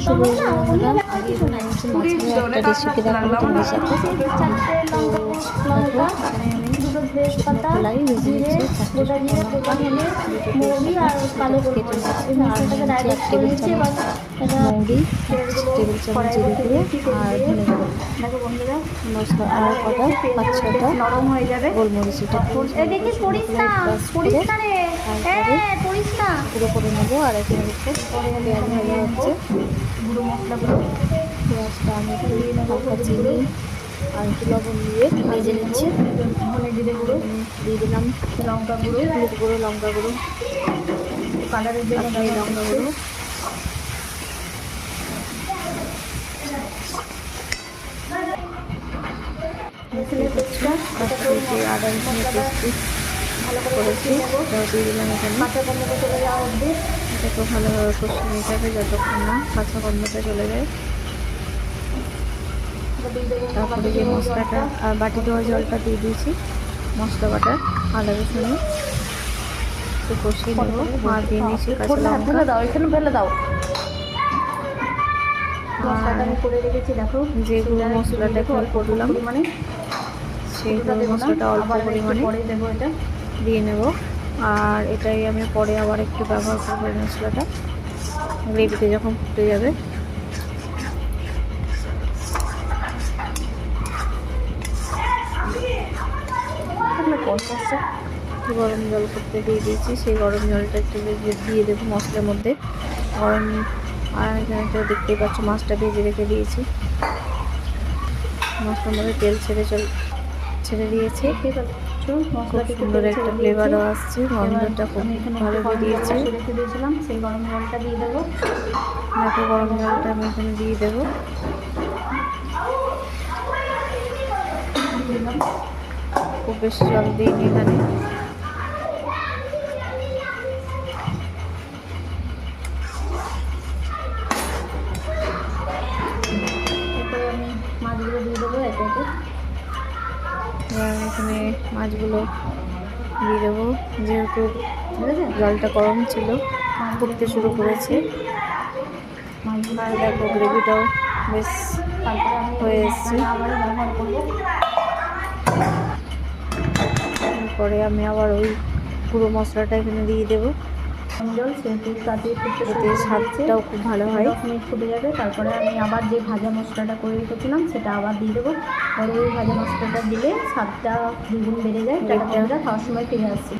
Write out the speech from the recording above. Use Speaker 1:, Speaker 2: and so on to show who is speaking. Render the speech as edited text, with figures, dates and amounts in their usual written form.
Speaker 1: শুভ বন্ধুরা, আগে এখানে আমি মাছের একটা রেসিপি দেখাবো তোমাদের সাথে। তো দেখো, এখানে আমি শুকনো খোলাই ভেজে নিচ্ছি, 4টে শুকনো লঙ্কা, 2টো তেজপাতা, 2টো কেটে নিচ্ছি, আর নিয়েছি 1 টেবিল চামচ মৌরি, 1 টেবিল চামচ জিরে গুঁড়ো আর ধনে গুঁড়ো মশলা, আর কটা 5-6টা
Speaker 2: নরম হয়ে যাবে
Speaker 1: গোলমরিচ। এটা তারপরে গুঁড়ো করে নেবো। আর এখানে দেখো পেঁয়াজ ভাজা হচ্ছে।
Speaker 2: গুঁড়ো মশলাগুলো
Speaker 1: পেঁয়াজটা আমি একটু হালকা চিনি আর একটু লবণ দিয়ে ভেজে নিচ্ছি।
Speaker 2: ধনে জিরে গুঁড়ো
Speaker 1: দিয়ে দিলাম
Speaker 2: লঙ্কা গুঁড়ো,
Speaker 1: হলুদ গুঁড়ো, লঙ্কা গুঁড়ো,
Speaker 2: কালারের জন্য
Speaker 1: কাশ্মীরি লঙ্কা গুঁড়ো, আদা রসুনের পেস্ট
Speaker 2: ভালো করে
Speaker 1: করেছি, ওটাও দিয়ে দিলাম এখানে।
Speaker 2: কাঁচা টমেটো চলে যাওয়া অবধি
Speaker 1: এটাকে ভালোভাবে কষিয়ে নিতে হবে যতক্ষণ না কাঁচা গন্ধটা চলে যায়। তারপরে যে মশলাটা আর বাটি ধোয়া জলটা দিয়ে দিয়েছি, মশলা বাটা আদা রসুনে একটু কষিয়ে নেবো। আর দিয়ে নিয়েছি কাঁচা লঙ্কা,
Speaker 2: দাও, এখানে ফেলে দাও।
Speaker 1: আর
Speaker 2: আমি করে রেখেছি দেখো,
Speaker 1: যে গুঁড়ো মশলাটা করলাম
Speaker 2: মানে
Speaker 1: সেই গুঁড়ো মশলাটা অল্প পরিমাণে
Speaker 2: পরে দেবো এটা
Speaker 1: দিয়ে নেব। আর এটাই আমি পরে আবার একটু ব্যবহার করবো এই মশলাটা গ্রেভিতে যখন ফুটে যাবে। গরম জল করতে দিয়ে দিয়েছি, সেই গরম জলটা একটু দিয়ে দেবো মশলার মধ্যে গরম। আর এখানে তো দেখতেই পাচ্ছ মাছটা ভেজে রেখে দিয়েছি, মাছটার মধ্যে তেল ছেড়ে দিয়েছি। খুব সুন্দর একটা ফ্লেভারও আসছে, গন্ধটা খুব ভালো বেরিয়েছে।
Speaker 2: রেখে দিয়েছিলাম সেই গরম জলটা দিয়ে দেবো।
Speaker 1: দেখো গরম জলটা আমি এখানে দিয়ে দেবো। খুব বেশি জল দিইনি এখানে।
Speaker 2: এরপরে আমি মাছগুলো দিয়ে দেবো একে একে।
Speaker 1: এবার এখানে মাছগুলো দিয়ে দেবো, যেহেতু জলটা গরম ছিল ফুটতে শুরু করেছে। আর দেখো গ্রেভিটাও বেশ হয়ে এসছে। তারপরে আমি আবার ওই পুরো মশলাটা এখানে দিয়ে দেবো,
Speaker 2: জল সেহেতু তাতে
Speaker 1: এতে স্বাদটাও খুব ভালো হয়।
Speaker 2: 10 মিনিট ফুটে যাবে। তারপরে আমি আবার যে ভাজা মশলাটা করে রেখেছিলাম সেটা আবার দিয়ে দেবো। পরে ওই ভাজা মশলাটা দিলে স্বাদটা দ্বিগুণ বেড়ে যায়। খাওয়ার সময় ফিরে আসছি।